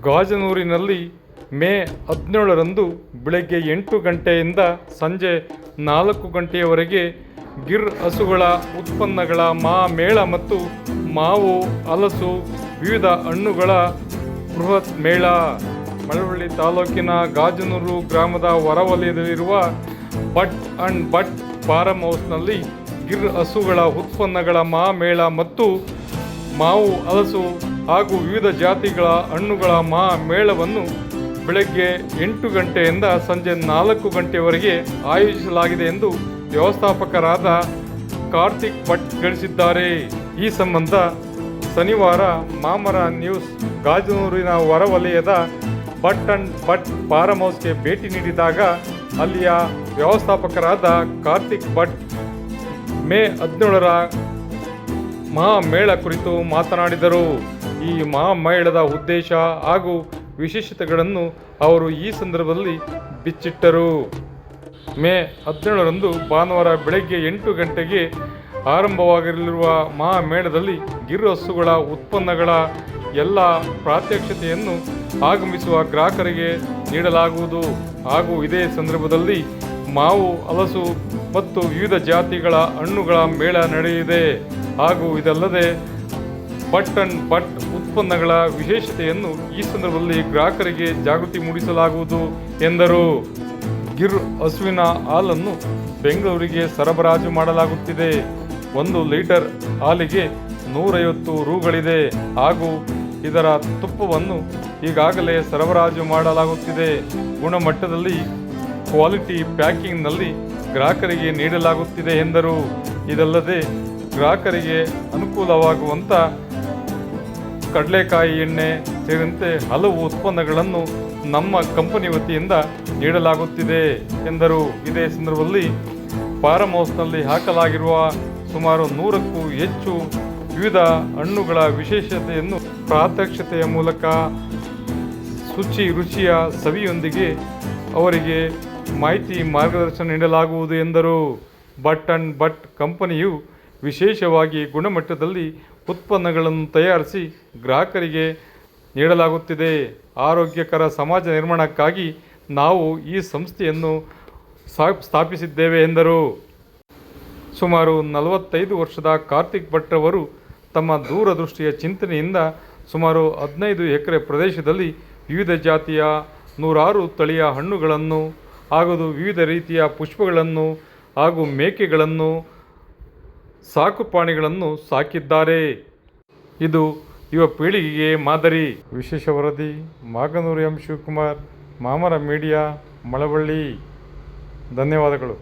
ಗಾಜನೂರಿನಲ್ಲಿ ಮೇ 17ರಂದು ಬೆಳಗ್ಗೆ 8 ಗಂಟೆಯಿಂದ ಸಂಜೆ 4 ಗಂಟೆಯವರೆಗೆ ಗಿರ್ ಹಸುಗಳ ಉತ್ಪನ್ನಗಳ ಮೇಳ ಮತ್ತು ಮಾವು, ಹಲಸು, ವಿವಿಧ ಹಣ್ಣುಗಳ ಬೃಹತ್ ಮೇಳ. ಮಳವಳ್ಳಿ ತಾಲೂಕಿನ ಗಾಜನೂರು ಗ್ರಾಮದ ಹೊರವಲಯದಲ್ಲಿರುವ ಬಟ್ ಅಂಡ್ ಬಟ್ ಫಾರಂ ಹೌಸ್ನಲ್ಲಿ ಗಿರ್ ಹಸುಗಳ ಉತ್ಪನ್ನಗಳ ಮೇಳ ಮತ್ತು ಮಾವು, ಹಲಸು ಹಾಗೂ ವಿವಿಧ ಜಾತಿಗಳ ಹಣ್ಣುಗಳ ಮೇಳವನ್ನು ಬೆಳಗ್ಗೆ 8 ಗಂಟೆಯಿಂದ ಸಂಜೆ 4 ಗಂಟೆಯವರೆಗೆ ಆಯೋಜಿಸಲಾಗಿದೆ ಎಂದು ವ್ಯವಸ್ಥಾಪಕರಾದ ಕಾರ್ತಿಕ್ ಭಟ್ ತಿಳಿಸಿದ್ದಾರೆ. ಈ ಸಂಬಂಧ ಶನಿವಾರ ಮಾಮರ ನ್ಯೂಸ್ ಗಾಜನೂರಿನ ಹೊರವಲಯದ ಬಟ್ ಅಂಡ್ ಬಟ್ ಫಾರಂ ಹೌಸ್ಗೆ ಭೇಟಿ ನೀಡಿದಾಗ ಅಲ್ಲಿಯ ವ್ಯವಸ್ಥಾಪಕರಾದ ಕಾರ್ತಿಕ್ ಭಟ್ ಮೇ 17ರ ಮಹಾಮೇಳ ಕುರಿತು ಮಾತನಾಡಿದರು. ಈ ಮಹಾಮೇಳದ ಉದ್ದೇಶ ಹಾಗೂ ವಿಶೇಷತೆಗಳನ್ನು ಅವರು ಈ ಸಂದರ್ಭದಲ್ಲಿ ಬಿಚ್ಚಿಟ್ಟರು. ಮೇ 17ರಂದು ಭಾನುವಾರ ಬೆಳಗ್ಗೆ 8 ಗಂಟೆಗೆ ಆರಂಭವಾಗಲಿರುವ ಮಹಾಮೇಳದಲ್ಲಿ ಗಿರ್ ಹಸುಗಳ ಉತ್ಪನ್ನಗಳ ಎಲ್ಲ ಪ್ರಾತ್ಯಕ್ಷತೆಯನ್ನು ಆಗಮಿಸುವ ಗ್ರಾಹಕರಿಗೆ ನೀಡಲಾಗುವುದು ಹಾಗೂ ಇದೇ ಸಂದರ್ಭದಲ್ಲಿ ಮಾವು, ಹಲಸು ಮತ್ತು ವಿವಿಧ ಜಾತಿಗಳ ಹಣ್ಣುಗಳ ಮೇಳ ನಡೆಯಲಿದೆ ಹಾಗೂ ಇದಲ್ಲದೆ ಬಟ್ ಅಂಡ್ ಬಟ್ ಉತ್ಪನ್ನಗಳ ವಿಶೇಷತೆಯನ್ನು ಈ ಸಂದರ್ಭದಲ್ಲಿ ಗ್ರಾಹಕರಿಗೆ ಜಾಗೃತಿ ಮೂಡಿಸಲಾಗುವುದು ಎಂದರು. ಗಿರ್ ಹಸುವಿನ ಹಾಲನ್ನು ಬೆಂಗಳೂರಿಗೆ ಸರಬರಾಜು ಮಾಡಲಾಗುತ್ತಿದೆ. 1 ಲೀಟರ್ ಹಾಲಿಗೆ 150 ರೂಗಳಿದೆ ಹಾಗೂ ಇದರ ತುಪ್ಪವನ್ನು ಈಗಾಗಲೇ ಸರಬರಾಜು ಮಾಡಲಾಗುತ್ತಿದೆ. ಗುಣಮಟ್ಟದಲ್ಲಿ ಕ್ವಾಲಿಟಿ ಪ್ಯಾಕಿಂಗ್ನಲ್ಲಿ ಗ್ರಾಹಕರಿಗೆ ನೀಡಲಾಗುತ್ತಿದೆ ಎಂದರು. ಇದಲ್ಲದೆ ಗ್ರಾಹಕರಿಗೆ ಅನುಕೂಲವಾಗುವಂಥ ಕಡಲೆಕಾಯಿ ಎಣ್ಣೆ ಸೇರಿದಂತೆ ಹಲವು ಉತ್ಪನ್ನಗಳನ್ನು ನಮ್ಮ ಕಂಪನಿ ವತಿಯಿಂದ ನೀಡಲಾಗುತ್ತಿದೆ ಎಂದರು. ಇದೇ ಸಂದರ್ಭದಲ್ಲಿ ಫಾರಂ ಹೌಸ್ನಲ್ಲಿ ಹಾಕಲಾಗಿರುವ ಸುಮಾರು 100ಕ್ಕೂ ಹೆಚ್ಚು ವಿವಿಧ ಹಣ್ಣುಗಳ ವಿಶೇಷತೆಯನ್ನು ಪ್ರಾತ್ಯಕ್ಷತೆಯ ಮೂಲಕ ರುಚಿಯ ಸವಿಯೊಂದಿಗೆ ಅವರಿಗೆ ಮಾಹಿತಿ ಮಾರ್ಗದರ್ಶನ ನೀಡಲಾಗುವುದು ಎಂದರು. ಬಟ್ ಅಂಡ್ ಬಟ್ ಕಂಪನಿಯು ವಿಶೇಷವಾಗಿ ಗುಣಮಟ್ಟದಲ್ಲಿ ಉತ್ಪನ್ನಗಳನ್ನು ತಯಾರಿಸಿ ಗ್ರಾಹಕರಿಗೆ ನೀಡಲಾಗುತ್ತಿದೆ. ಆರೋಗ್ಯಕರ ಸಮಾಜ ನಿರ್ಮಾಣಕ್ಕಾಗಿ ನಾವು ಈ ಸಂಸ್ಥೆಯನ್ನು ಸ್ಥಾಪಿಸಿದ್ದೇವೆ ಎಂದರು. ಸುಮಾರು 45 ವರ್ಷದ ಕಾರ್ತಿಕ್ ಭಟ್ ಅವರು ತಮ್ಮ ದೂರದೃಷ್ಟಿಯ ಚಿಂತನೆಯಿಂದ ಸುಮಾರು 15 ಎಕರೆ ಪ್ರದೇಶದಲ್ಲಿ ವಿವಿಧ ಜಾತಿಯ 106 ತಳಿಯ ಹಣ್ಣುಗಳನ್ನು ಹಾಗೂ ವಿವಿಧ ರೀತಿಯ ಪುಷ್ಪಗಳನ್ನು ಹಾಗೂ ಮೇಕೆಗಳನ್ನು, ಸಾಕುಪ್ರಾಣಿಗಳನ್ನು ಸಾಕಿದ್ದಾರೆ. ಇದು ಯುವ ಪೀಳಿಗೆಗೆ ಮಾದರಿ. ವಿಶೇಷ ವರದಿ ಮಾಗನೂರು ಎಂ. ಶಿವಕುಮಾರ್, ಮಾಮರ ಮೀಡಿಯಾ, ಮಳವಳ್ಳಿ. ಧನ್ಯವಾದಗಳು.